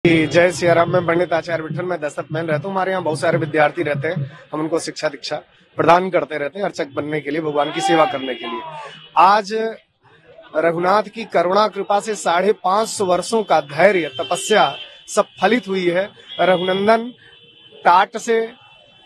जय सिया राम। मैं पंडित आचार्य विठल, मैं दशरथ महल रहता हूँ। हमारे यहाँ बहुत सारे विद्यार्थी रहते हैं। हम उनको शिक्षा दीक्षा प्रदान करते रहते हैं अर्चक बनने के लिए, भगवान की सेवा करने के लिए। आज रघुनाथ की करुणा कृपा से 550 वर्षों का धैर्य तपस्या सब फलित हुई है। रघुनंदन टाट से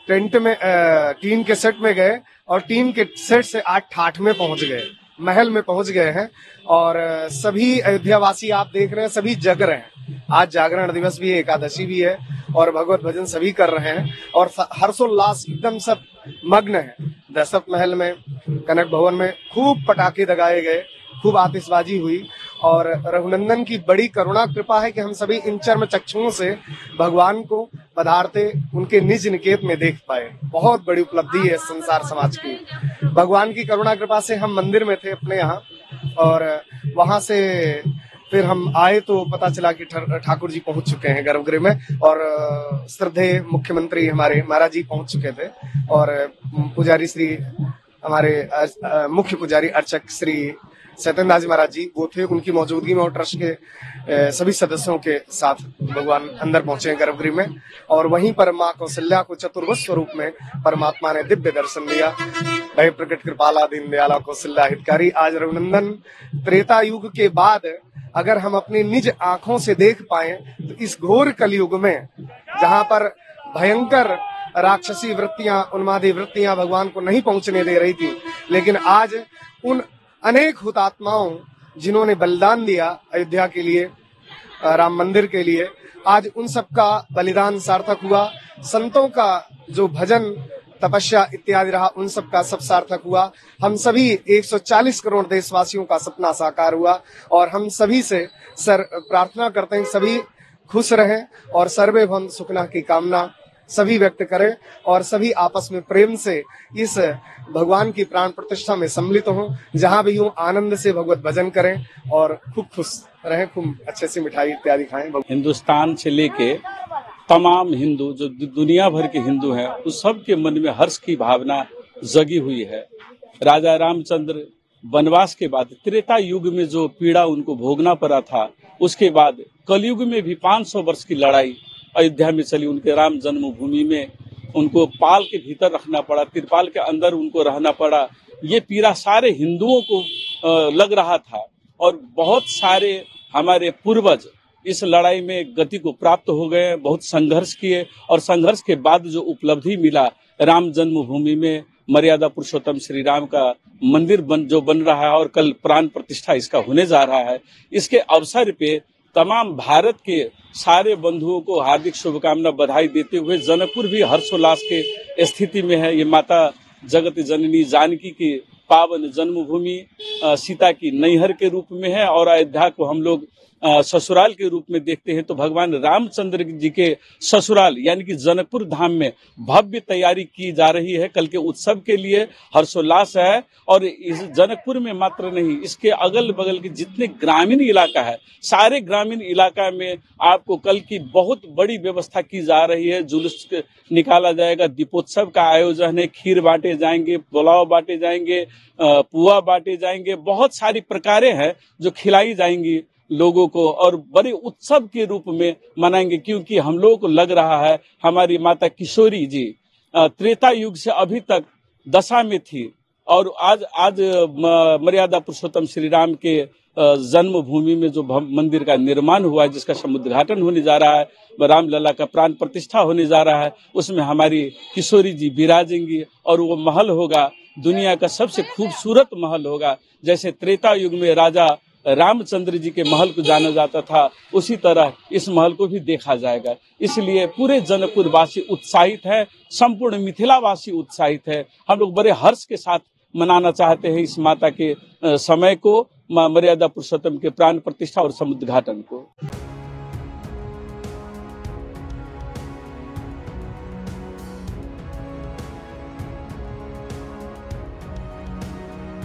टीन के सेट में गए और टीन के सेट से आज ठाठ में पहुंच गए, महल में पहुंच गए हैं। और सभी अयोध्या वासी आप देख रहे हैं, सभी जग रहे हैं। आज जागरण दिवस भी है, एकादशी भी है और भगवत भजन सभी कर रहे हैं और हर्षोल्लास एकदम सब मग्न है। दशरथ महल में, कनक भवन में खूब पटाखे दगाए गए, खूब आतिशबाजी हुई और रघुनंदन की बड़ी करुणा कृपा है कि हम सभी इन चर्म चक्षुओं से भगवान को पधारते उनके निज निकेत में देख पाए। बहुत बड़ी उपलब्धि है संसार समाज की। भगवान की करुणा कृपा से हम मंदिर में थे अपने यहाँ और वहां से फिर हम आए तो पता चला कि ठाकुर जी पहुंच चुके हैं गर्भगृह में और श्रद्धेय मुख्यमंत्री हमारे महाराज जी पहुंच चुके थे और पुजारी श्री हमारे मुख्य पुजारी अर्चक श्री सत्येंद्र दास जी महाराज जी वो थे। उनकी मौजूदगी में और ट्रस्ट के सभी सदस्यों के साथ भगवान अंदर पहुंचे गर्भगृह में और वहीं पर माँ कौशल्या को चतुर्भुज स्वरूप में परमात्मा ने दिव्य दर्शन दिया। भय प्रकट कृपाला दीन दयाला कौशल्या हितकारी। आज रघुनंदन त्रेता युग के बाद अगर हम अपनी निज आंखों से देख पाए तो इस घोर कलयुग में जहां पर भयंकर राक्षसी वृत्तियां, उन्मादी वृत्तियां भगवान को नहीं पहुंचने दे रही थी, लेकिन आज उन अनेक हुतात्माओं जिन्होंने बलिदान दिया अयोध्या के लिए, राम मंदिर के लिए, आज उन सब का बलिदान सार्थक हुआ। संतों का जो भजन तपस्या इत्यादि रहा उन सब का सब सार्थक हुआ। हम सभी 140 करोड़ देशवासियों का सपना साकार हुआ और हम सभी से प्रार्थना करते हैं सभी खुश रहें और सर्वे भवन्तु सुखिनः की कामना सभी व्यक्त करें और सभी आपस में प्रेम से इस भगवान की प्राण प्रतिष्ठा में सम्मिलित हों। जहां भी हों आनंद से भगवत भजन करें और खूब खुश रहें, खूब अच्छे से मिठाई इत्यादि खाएं। हिंदुस्तान से लेके तमाम हिंदू जो दुनिया भर के हिंदू हैं उस सब के मन में हर्ष की भावना जगी हुई है। राजा रामचंद्र वनवास के बाद त्रेता युग में जो पीड़ा उनको भोगना पड़ा था, उसके बाद कलयुग में भी 500 वर्ष की लड़ाई अयोध्या में चली। उनके राम जन्मभूमि में उनको पाल के भीतर रखना पड़ा, तिरपाल के अंदर उनको रहना पड़ा। ये पीड़ा सारे हिंदुओं को लग रहा था और बहुत सारे हमारे पूर्वज इस लड़ाई में गति को प्राप्त हो गए, बहुत संघर्ष किए और संघर्ष के बाद जो उपलब्धि मिला, राम जन्मभूमि में मर्यादा पुरुषोत्तम श्री राम का मंदिर बन रहा है और कल प्राण प्रतिष्ठा इसका होने जा रहा है। इसके अवसर पे तमाम भारत के सारे बंधुओं को हार्दिक शुभकामना बधाई देते हुए जनकपुर भी हर्षोल्लास के स्थिति में है। ये माता जगत जननी जानकी की पावन जन्मभूमि सीता की नैहर के रूप में है और अयोध्या को हम लोग ससुराल के रूप में देखते हैं। तो भगवान रामचंद्र जी के ससुराल यानी कि जनकपुर धाम में भव्य तैयारी की जा रही है। कल के उत्सव के लिए हर्षोल्लास है और इस जनकपुर में मात्र नहीं, इसके अगल बगल के जितने ग्रामीण इलाका है, सारे ग्रामीण इलाका में आपको कल की बहुत बड़ी व्यवस्था की जा रही है। जुलूस निकाला जाएगा, दीपोत्सव का आयोजन है, खीर बांटे जाएंगे, पुलाव बांटे जाएंगे, पुआ बांटे जाएंगे, बहुत सारी प्रकारें हैं जो खिलाई जाएंगी लोगों को और बड़े उत्सव के रूप में मनाएंगे। क्योंकि हम लोगों को लग रहा है हमारी माता किशोरी जी त्रेता युग से अभी तक दशा में थी और आज मर्यादा पुरुषोत्तम श्री राम के जन्मभूमि में जो मंदिर का निर्माण हुआ है, जिसका समुद्घाटन होने जा रहा है, रामलला का प्राण प्रतिष्ठा होने जा रहा है, उसमें हमारी किशोरी जी विराजेंगी और वो महल होगा दुनिया का सबसे खूबसूरत महल होगा। जैसे त्रेता युग में राजा रामचंद्र जी के महल को जाना जाता था, उसी तरह इस महल को भी देखा जाएगा। इसलिए पूरे जनकपुर वासी उत्साहित है, संपूर्ण मिथिला वासी उत्साहित है। हम लोग बड़े हर्ष के साथ मनाना चाहते हैं इस माता के समय को, मर्यादा पुरुषोत्तम के प्राण प्रतिष्ठा और समुद्घाटन को।